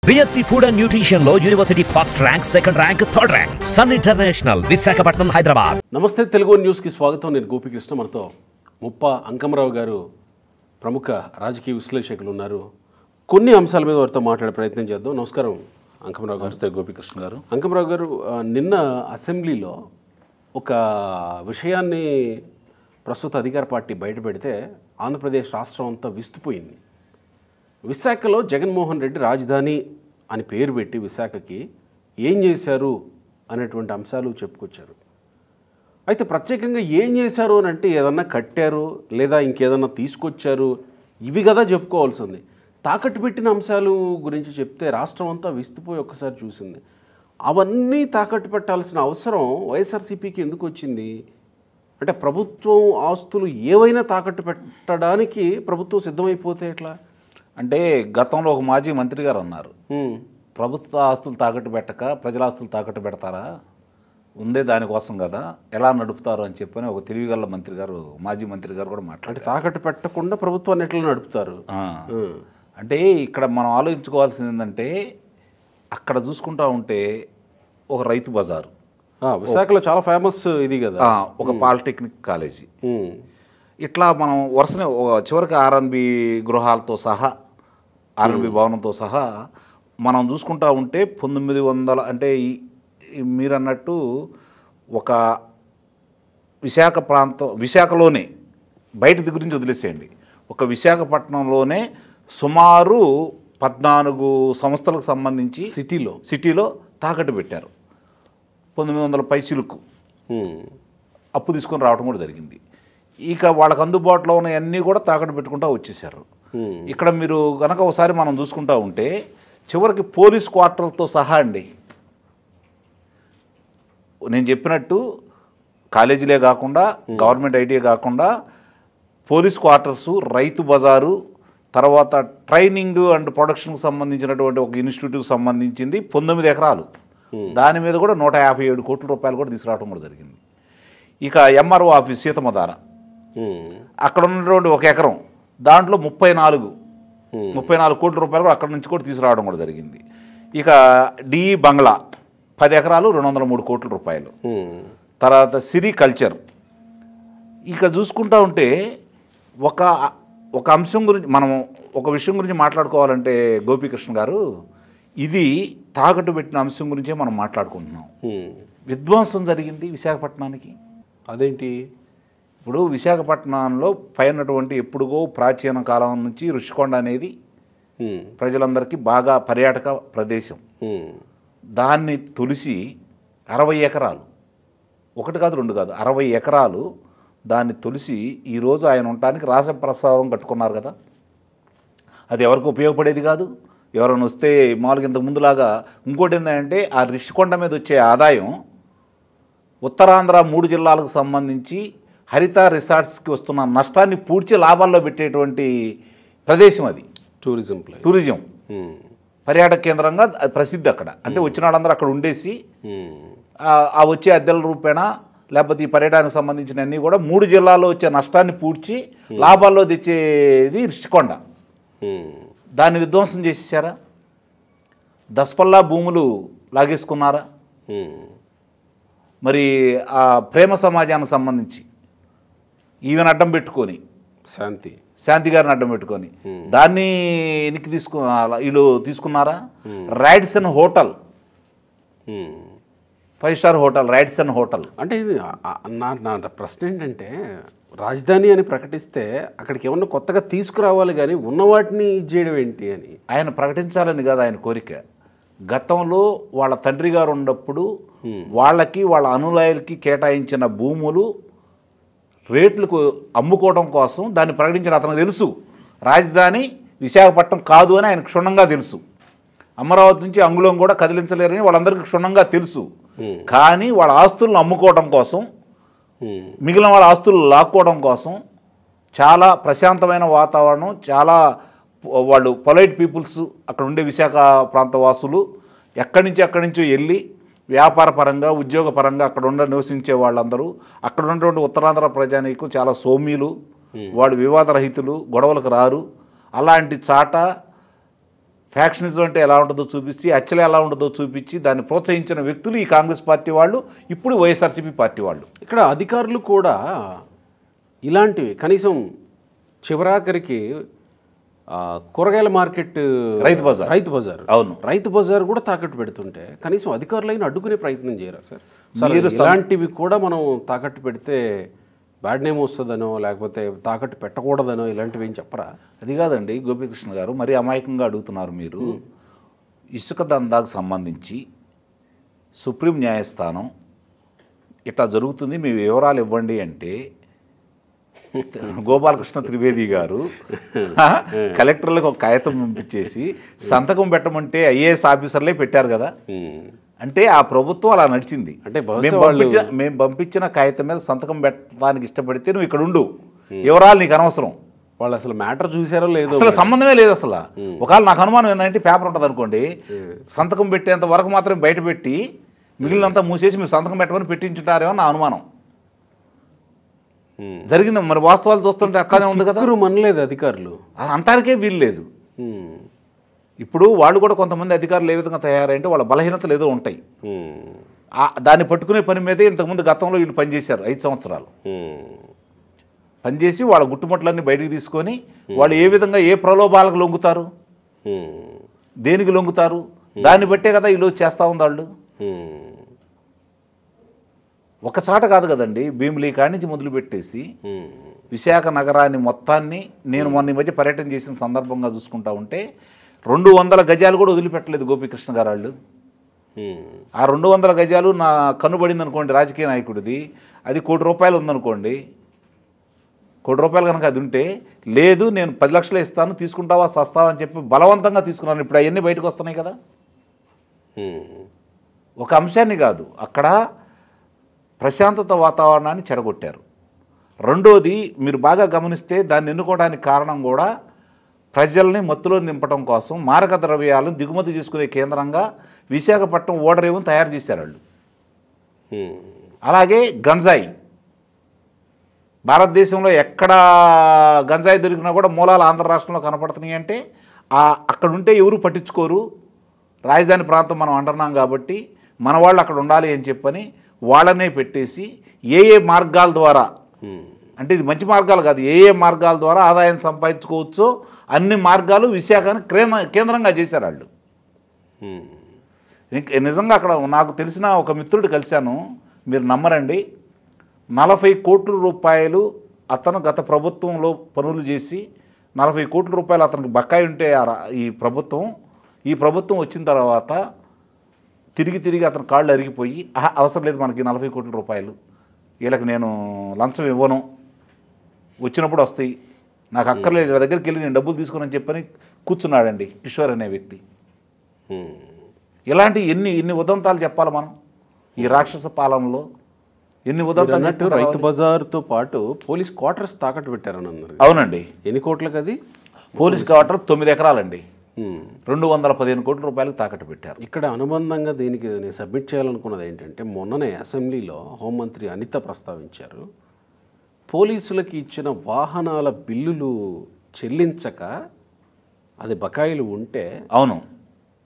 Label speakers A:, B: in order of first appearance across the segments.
A: BSc Food and Nutrition లో university first rank, second rank, third rank. Sun International, Visakhapatnam, Hyderabad.
B: నమస్తే Telugu news కి స్వాగతం. నేను గోపికృష్ణ. మనతో ముప్ప అంకమరావు గారు ప్రముఖ రాజకీయ విశ్లేషకులు ఉన్నారు. కొన్ని అంశాల మీద వారితో మాట్లాడే ప్రయత్నం చేద్దాం. నమస్కారం అంకమరావు గారు.
C: నమస్తే గోపికృష్ణ గారు.
B: అంకమరావు గారు, నిన్న అసెంబ్లీలో ఒక విషయాన్ని ప్రస్తుత అధికార పార్టీ బయటపెడితే ఆంధ్రప్రదేశ్ రాష్ట్రం అంతా విస్తుపోయింది. విశాఖలో జగన్మోహన్ రెడ్డి రాజధాని అని పేరు పెట్టి విశాఖకి ఏం చేశారు అనేటువంటి అంశాలు చెప్పుకొచ్చారు. అయితే ప్రత్యేకంగా ఏం చేశారు అని అంటే ఏదన్నా కట్టారు లేదా ఇంకేదన్నా తీసుకొచ్చారు, ఇవి కదా చెప్పుకోవాల్సింది. తాకట్టు పెట్టిన అంశాలు గురించి చెప్తే రాష్ట్రం అంతా విస్తుపోయి ఒక్కసారి చూసింది. అవన్నీ తాకట్టు పెట్టాల్సిన అవసరం వైఎస్ఆర్సీపీకి ఎందుకు వచ్చింది? అంటే ప్రభుత్వం ఆస్తులు ఏవైనా తాకట్టు పెట్టడానికి ప్రభుత్వం సిద్ధమైపోతే ఎట్లా?
C: అంటే గతంలో ఒక మాజీ మంత్రి గారు అన్నారు, ప్రభుత్వ ఆస్తులు తాకట్టు పెట్టక ప్రజల ఆస్తులు తాకట్టు పెడతారా, ఉందే దానికోసం కదా, ఎలా నడుపుతారు అని చెప్పని ఒక తెలివిగల మంత్రి గారు, మాజీ మంత్రి గారు కూడా మాట్లాడారు.
B: తాకట్టు పెట్టకుండా ప్రభుత్వాన్ని ఎట్లా నడుపుతారు
C: అంటే ఇక్కడ మనం ఆలోచించుకోవాల్సింది ఏంటంటే, అక్కడ చూసుకుంటా ఉంటే ఒక రైతు బజారు,
B: విశాఖలో చాలా ఫేమస్ ఇది కదా,
C: ఒక పాలిటెక్నిక్ కాలేజీ, ఇట్లా మనం వరుసనే చివరికి ఆర్ఎన్బి గృహాలతో సహా, ఆర్ఎన్బి భవనంతో సహా మనం చూసుకుంటా ఉంటే 1900 అంటే మీరు అన్నట్టు ఒక విశాఖ ప్రాంతం, విశాఖలోనే బయట గురించి వదిలేసేయండి, ఒక విశాఖపట్నంలోనే సుమారు 14 సంస్థలకు సంబంధించి సిటీలో తాకట్టు పెట్టారు. 1900 పైచిలుకు అప్పు తీసుకొని రావడం కూడా జరిగింది. ఇక వాళ్ళకు అందుబాటులో ఉన్నవన్నీ కూడా తాకట్టు పెట్టుకుంటూ వచ్చేసారు. ఇక్కడ మీరు కనుక ఒకసారి మనం చూసుకుంటా ఉంటే చివరికి పోలీస్ క్వార్టర్లతో సహా అండి, నేను చెప్పినట్టు కాలేజీలే కాకుండా, గవర్నమెంట్ ఐటీఏ కాకుండా పోలీస్ క్వార్టర్సు, రైతు బజారు, తర్వాత ట్రైనింగ్ అండ్ ప్రొడక్షన్కి సంబంధించినటువంటి ఒక ఇన్స్టిట్యూట్కి సంబంధించింది 19 ఎకరాలు, దాని మీద కూడా 157 కోట్ల రూపాయలు కూడా తీసుకురావడం కూడా జరిగింది. ఇక ఎంఆర్ఓ ఆఫీస్ సీతమ్మధార, అక్కడ ఉన్నటువంటి 1 ఎకరం, దాంట్లో 34 కోట్ల రూపాయలు కూడా అక్కడ నుంచి కూడా తీసుకురావడం కూడా జరిగింది. ఇక డిఈ బంగ్లా 10 ఎకరాలు 203 కోట్ల రూపాయలు. తర్వాత సిరి కల్చర్. ఇక చూసుకుంటా ఉంటే ఒక అంశం గురించి మనం ఒక విషయం గురించి మాట్లాడుకోవాలంటే గోపికృష్ణ గారు, ఇది తాకట్టు పెట్టిన అంశం గురించే మనం మాట్లాడుకుంటున్నాం. విధ్వంసం జరిగింది విశాఖపట్నానికి.
B: అదేంటి?
C: ఇప్పుడు విశాఖపట్నంలో పైనటువంటి ఎప్పుడుగో ప్రాచీన కాలం నుంచి ఋషికొండ అనేది ప్రజలందరికీ బాగా పర్యాటక ప్రదేశం. దాన్ని తొలిసి 60 ఎకరాలు, 1 కాదు 2 కాదు 60 ఎకరాలు దాన్ని తొలిసి ఈరోజు ఆయన ఉండటానికి రాసప్రసాదం కట్టుకున్నారు కదా. అది ఎవరికి ఉపయోగపడేది కాదు. ఎవరైనా వస్తే మామూలుగా ఇంతకు ముందులాగా. ఇంకోటి ఏంటంటే, ఆ ఋషికొండ మీద వచ్చే ఆదాయం ఉత్తరాంధ్ర 3 జిల్లాలకు సంబంధించి హరిత రిసార్ట్స్కి వస్తున్న నష్టాన్ని పూడ్చి లాభాల్లో పెట్టేటువంటి ప్రదేశం అది. టూరిజం పర్యాటక కేంద్రంగా ప్రసిద్ధి అక్కడ. అంటే వచ్చిన వాళ్ళందరూ అక్కడ ఉండేసి ఆ వచ్చే అద్దెల రూపేణ లేకపోతే ఈ పర్యటనకు సంబంధించిన అన్నీ కూడా 3 జిల్లాల్లో వచ్చే నష్టాన్ని పూడ్చి లాభాల్లో తెచ్చేది ఋషికొండ. దాన్ని విధ్వంసం చేసేసారా? దస్పల్లా భూములు లాగేసుకున్నారా? మరి ఆ ప్రేమ సమాజానికి సంబంధించి ఈవెన్ అడ్డం పెట్టుకొని, శాంతి గారిని అడ్డం పెట్టుకొని దాన్ని వెనక్కి వీళ్ళు తీసుకున్నారా? Radisson hotel, 5 star hotel, Radisson hotel.
B: అంటే ఇది నా ప్రశ్న ఏంటంటే, రాజధాని అని ప్రకటిస్తే అక్కడికి ఏమన్నా కొత్తగా తీసుకురావాలి కానీ ఉన్న వాటిని చేయడం ఏంటి అని
C: ఆయన ప్రకటించాలని కాదు ఆయన కోరిక. గతంలో వాళ్ళ తండ్రి గారు ఉన్నప్పుడు వాళ్ళకి, వాళ్ళ అనుయాయులకి కేటాయించిన భూములు రేట్లకు అమ్ముకోవడం కోసం దాన్ని ప్రకటించిన అతనికి తెలుసు. రాజధాని విశాఖపట్నం కాదు అని ఆయన క్షుణ్ణంగా తెలుసు. అమరావతి నుంచి అంగుళం కూడా కదిలించలేరని వాళ్ళందరికీ క్షుణ్ణంగా తెలుసు. కానీ వాళ్ళ ఆస్తులను అమ్ముకోవడం కోసం, మిగిలిన వాళ్ళ ఆస్తులు లాక్కోవడం కోసం చాలా ప్రశాంతమైన వాతావరణం, చాలా వాళ్ళు పొలైట్ పీపుల్స్ అక్కడ ఉండే విశాఖ ప్రాంత వాసులు ఎక్కడి నుంచో వెళ్ళి వ్యాపార పరంగా, ఉద్యోగ పరంగా అక్కడ నివసించే వాళ్ళందరూ, అక్కడ ఉన్నటువంటి ఉత్తరాంధ్ర ప్రజానీకం చాలా సౌమ్యులు, వాళ్ళు వివాద రహితులు, గొడవలకు రారు. అలాంటి చాట ఫ్యాక్షనిజం అంటే ఎలా ఉంటుందో చూపించి అచ్చలు ఎలా ఉంటుందో చూపించి దాన్ని ప్రోత్సహించిన వ్యక్తులు ఈ కాంగ్రెస్ పార్టీ వాళ్ళు, ఇప్పుడు వైఎస్ఆర్సీపీ పార్టీ వాళ్ళు.
B: ఇక్కడ అధికారులు కూడా ఇలాంటివి కనీసం చివరాఖరికి కూరగాయల మార్కెట్, రైతు బజార్,
C: అవును,
B: రైతు బజార్ కూడా తాకట్టు పెడుతుంటే కనీసం అధికారులైనా అడ్డుకునే ప్రయత్నం చేయరా సార్? ఇలాంటివి కూడా మనం తాకట్టు పెడితే బ్యాడ్ నేమ్ వస్తుందనో లేకపోతే తాకట్టు పెట్టకూడదనో ఇలాంటివి ఏం చెప్పరా?
C: అది కాదండి గోపీకృష్ణ గారు, మరీ అమాయకంగా అడుగుతున్నారు మీరు. ఇసుక దందాకు సంబంధించి సుప్రీం న్యాయస్థానం ఇట్లా జరుగుతుంది మీ వివరాలు ఇవ్వండి అంటే గోపాలకృష్ణ త్రివేది గారు కలెక్టర్లకు ఒక కాగితం పంపించేసి సంతకం పెట్టమంటే ఐఏఎస్ ఆఫీసర్లే పెట్టారు కదా. అంటే ఆ ప్రభుత్వం అలా నడిచింది.
B: అంటే
C: మేము పంపించిన కాగితం మీద సంతకం పెట్టడానికి ఇష్టపడితే నువ్వు ఇక్కడ ఉండు, వివరాలు నీకు అనవసరం.
B: వాళ్ళు అసలు మ్యాటర్ చూసారో లేదో,
C: అసలు సంబంధమే లేదు. అసలు ఒకవేళ నాకు అనుమానం ఏంటంటే పేపర్ ఉంటుంది అనుకోండి, సంతకం పెట్టేంత వరకు మాత్రం బయట పెట్టి మిగిలినంతా మూసేసి మీరు సంతకం పెట్టమని పెట్టించుంటారేమో నా అనుమానం. జరిగింది మరి, వాస్తవాలు చూస్తుంటే అట్లానే ఉంది కదా.
B: మనలేదు అధికారులు
C: అంటానికే వీలు లేదు. ఇప్పుడు వాళ్ళు కూడా కొంతమంది అధికారులు ఏ విధంగా తయారంటే వాళ్ళ బలహీనతలు ఏదో ఉంటాయి. దాన్ని పట్టుకునే పని మీదే ఇంతకుముందు గతంలో వీళ్ళు పనిచేశారు 5 సంవత్సరాలు. పనిచేసి వాళ్ళ గుట్టుముట్లన్నీ బయటికి తీసుకొని వాళ్ళు ఏ విధంగా ఏ ప్రలోభాలకు లొంగుతారు, దేనికి లొంగుతారు, దాన్ని బట్టే కదా వీళ్ళు చేస్తూ ఉంది. వాళ్ళు ఒక చాట కాదు కదండి, భీమిలీ కాడి నుంచి మొదలుపెట్టేసి విశాఖ నగరాన్ని మొత్తాన్ని నేను మొన్న ఈ మధ్య పర్యటన చేసిన సందర్భంగా చూసుకుంటా ఉంటే 200 గజాలు కూడా వదిలిపెట్టలేదు గోపీకృష్ణ గారు వాళ్ళు. ఆ 200 గజాలు నా కనుబడింది అనుకోండి రాజకీయ నాయకుడిది, అది ₹1 కోటి ఉందనుకోండి, ₹1 కోటి కనుక అది ఉంటే, లేదు నేను 10 లక్షలు ఇస్తాను తీసుకుంటావా సస్తావా అని చెప్పి బలవంతంగా తీసుకున్నాను. ఇప్పుడు అవన్నీ బయటకు వస్తున్నాయి కదా. ఒక అంశాన్ని కాదు, అక్కడ ప్రశాంతత వాతావరణాన్ని చెడగొట్టారు. రెండోది మీరు బాగా గమనిస్తే దాన్ని ఎన్నుకోవడానికి కారణం కూడా ప్రజల్ని మత్తులో నింపడం కోసం మారక ద్రవ్యాలను దిగుమతి చేసుకునే కేంద్రంగా విశాఖపట్నం ఓడరేవును తయారు చేశారు వాళ్ళు. అలాగే గంజాయి, భారతదేశంలో ఎక్కడ గంజాయి దొరికినా కూడా మూలాలు ఆంధ్ర రాష్ట్రంలో కనపడుతున్నాయి. అంటే అక్కడ ఉంటే ఎవరు పట్టించుకోరు, రాజధాని ప్రాంతం మనం అంటున్నాం కాబట్టి మన వాళ్ళు అక్కడ ఉండాలి అని చెప్పని వాళ్ళనే పెట్టేసి ఏ మార్గాల ద్వారా, అంటే ఇది మంచి మార్గాలు కాదు, ఏ మార్గాల ద్వారా ఆదాయం సంపాదించుకోవచ్చో అన్ని మార్గాలు విశాఖని కేంద్రంగా చేశారు వాళ్ళు. నిజంగా అక్కడ నాకు తెలిసిన ఒక మిత్రుడు కలిశాను, మీరు నమ్మరండి, 40 కోట్ల రూపాయలు అతను గత ప్రభుత్వంలో పనులు చేసి 40 కోట్ల రూపాయలు అతనికి బకాయి ఉంటే ఈ ప్రభుత్వం వచ్చిన తర్వాత తిరిగి అతని కాళ్ళు అరిగిపోయి అవసరం లేదు మనకి 40 కోట్ల రూపాయలు, వీళ్ళకి నేను లంచం ఇవ్వను, వచ్చినప్పుడు వస్తాయి, నాకు అక్కర్లేదు, వీళ్ళ దగ్గరికి వెళ్ళి నేను డబ్బులు తీసుకుని చెప్పని కూర్చున్నాడండి కిషోర్ అనే వ్యక్తి. ఇలాంటి ఎన్ని ఉదంతాలు చెప్పాలి మనం ఈ రాక్షస పాలనలో, ఎన్ని ఉదంతాలు.
B: రైతు బజార్తో పాటు పోలీస్ క్వార్టర్స్ తాకట్టు పెట్టారని అన్నారు.
C: అవునండి.
B: ఎన్ని కోట్లకి అది?
C: పోలీస్ క్వార్టర్ 9 ఎకరాలండి, 215 కోట్ల రూపాయలకు తాకట్టు పెట్టారు.
B: ఇక్కడ అనుబంధంగా దీనికి నేను సబ్మిట్ చేయాలనుకున్నది ఏంటంటే, మొన్ననే అసెంబ్లీలో హోంమంత్రి అనిత ప్రస్తావించారు, పోలీసులకి ఇచ్చిన వాహనాల బిల్లులు చెల్లించక అది బకాయిలు ఉంటే,
C: అవును,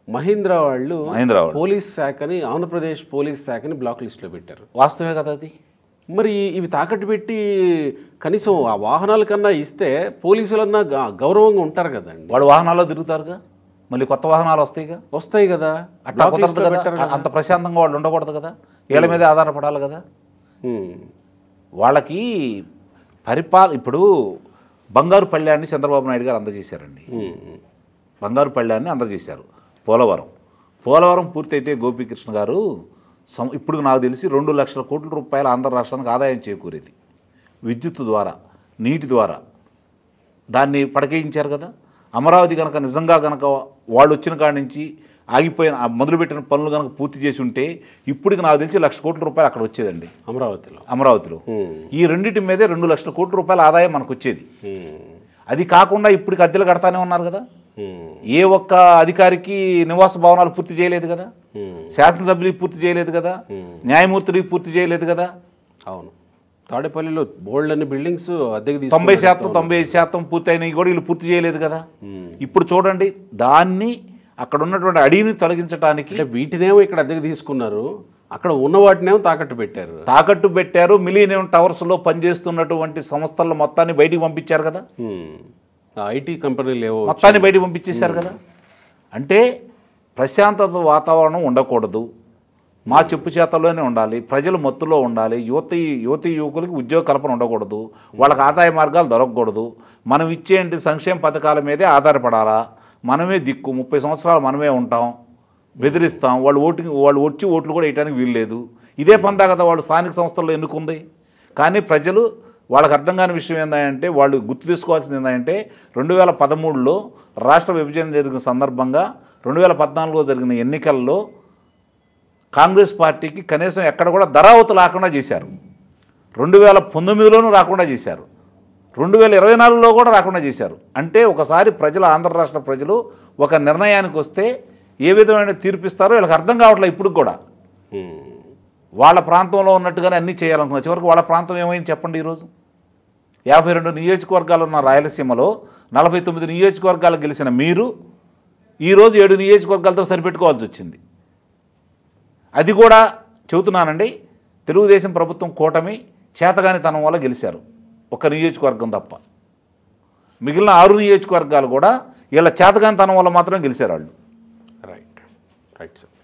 B: మహీంద్రా వాళ్ళు పోలీస్ శాఖని, ఆంధ్రప్రదేశ్ పోలీస్ శాఖని బ్లాక్ లిస్ట్లో పెట్టారు.
C: వాస్తవమే కదా అది.
B: మరి ఇవి తాకట్టు పెట్టి కనీసం ఆ వాహనాల కన్నా ఇస్తే పోలీసులన్నా గౌరవంగా ఉంటారు కదండి.
C: వాడు వాహనాల్లో తిరుగుతారుగా, మళ్ళీ కొత్త వాహనాలు వస్తాయి కదా, అట్లా కుదరదు కదా. అంత ప్రశాంతంగా వాళ్ళు ఉండకూడదు కదా, వీళ్ళ మీద ఆధారపడాలి కదా. వాళ్ళకి ఇప్పుడు బంగారు పళ్ళ్యాన్ని చంద్రబాబు నాయుడు గారు అందజేశారండి. బంగారు పళ్ళ్యాన్ని అందజేశారు. పోలవరం పూర్తయితే గోపీకృష్ణ గారు ఇప్పుడు నాకు తెలిసి 2 లక్షల కోట్ల రూపాయలు ఆంధ్ర రాష్ట్రానికి ఆదాయం చేకూరేది, విద్యుత్ ద్వారా, నీటి ద్వారా. దాన్ని పడకేయించారు కదా. అమరావతి కనుక నిజంగా కనుక వాళ్ళు వచ్చిన కాడి నుంచి ఆగిపోయిన మొదలుపెట్టిన పనులు కనుక పూర్తి చేసి ఉంటే ఇప్పటికి నాకు తెలిసి 1 లక్ష కోట్ల రూపాయలు అక్కడ వచ్చేదండి అమరావతిలో. ఈ రెండింటి మీదే 2 లక్షల కోట్ల రూపాయల ఆదాయం మనకు వచ్చేది. అది కాకుండా ఇప్పటికి అద్దెలు కడతానే ఉన్నారు కదా. ఏ ఒక్క అధికారికి నివాస భవనాలు పూర్తి చేయలేదు కదా, శాసనసభ్యులకి పూర్తి చేయలేదు కదా, న్యాయమూర్తులకి పూర్తి చేయలేదు కదా.
B: అవును, తాడేపల్లిలో బోల్డ్ అన్ని బిల్డింగ్స్ అద్దెకి
C: 90% 95% పూర్తి అయినవి కూడా వీళ్ళు పూర్తి చేయలేదు కదా. ఇప్పుడు చూడండి, దాన్ని అక్కడ ఉన్నటువంటి అడిని తొలగించడానికి
B: అంటే వీటినేమో ఇక్కడ అద్దెకు తీసుకున్నారు, అక్కడ ఉన్న వాటినేమో తాకట్టు పెట్టారు. మిలీనియం టవర్స్లో పనిచేస్తున్నటువంటి సంస్థల మొత్తాన్ని బయటికి పంపించారు కదా, ఐటీ కంపెనీలు ఏవో
C: మొత్తాన్ని బయటికి పంపించేశారు కదా. అంటే ప్రశాంతత వాతావరణం ఉండకూడదు, మా చెప్పు చేతల్లోనే ఉండాలి, ప్రజలు మత్తులో ఉండాలి, యువతి యువకులకి ఉద్యోగ కల్పన ఉండకూడదు, వాళ్ళకి ఆదాయ మార్గాలు దొరకకూడదు, మనం ఇచ్చేంటి సంక్షేమ పథకాల మీదే ఆధారపడాలా, మనమే దిక్కు, 30 సంవత్సరాలు మనమే ఉంటాం, బెదిరిస్తాం, వాళ్ళు వచ్చి ఓట్లు కూడా వేయడానికి వీల్లేదు. ఇదే పందా కదా వాళ్ళు స్థానిక సంస్థల్లో ఎన్నుకుంది. కానీ ప్రజలు వాళ్ళకి అర్థం కాని విషయం ఏంటంటే, వాళ్ళు గుర్తు తీసుకోవాల్సింది ఏంటంటే 2013లో రాష్ట్ర విభజన జరిగిన సందర్భంగా 2014లో జరిగిన ఎన్నికల్లో కాంగ్రెస్ పార్టీకి కనీసం ఎక్కడ కూడా ధరావతు లేకుండా చేశారు. 2019లోనూ రాకుండా చేశారు, 2024లో కూడా రాకుండా చేశారు. అంటే ఒకసారి ప్రజలు, ఆంధ్ర రాష్ట్ర ప్రజలు ఒక నిర్ణయానికి వస్తే ఏ విధమైన తీర్పిస్తారో వీళ్ళకి అర్థం కావట్లేదు. ఇప్పుడు కూడా వాళ్ళ ప్రాంతంలో ఉన్నట్టుగానే అన్నీ చేయాలనుకున్నారు. చివరికి వాళ్ళ ప్రాంతం ఏమైంది చెప్పండి. ఈరోజు 52 నియోజకవర్గాలు ఉన్న రాయలసీమలో 49 నియోజకవర్గాలు గెలిచిన మీరు ఈరోజు 7 నియోజకవర్గాలతో సరిపెట్టుకోవాల్సి వచ్చింది. అది కూడా చెబుతున్నానండి, తెలుగుదేశం ప్రభుత్వం కూటమి చేతగానితనం వల్ల గెలిచారు, ఒక నియోజకవర్గం తప్ప. మిగిలిన 6 నియోజకవర్గాలు కూడా వీళ్ళ చేతగానితనం వల్ల మాత్రమే గెలిచారు వాళ్ళు.
B: Right sir.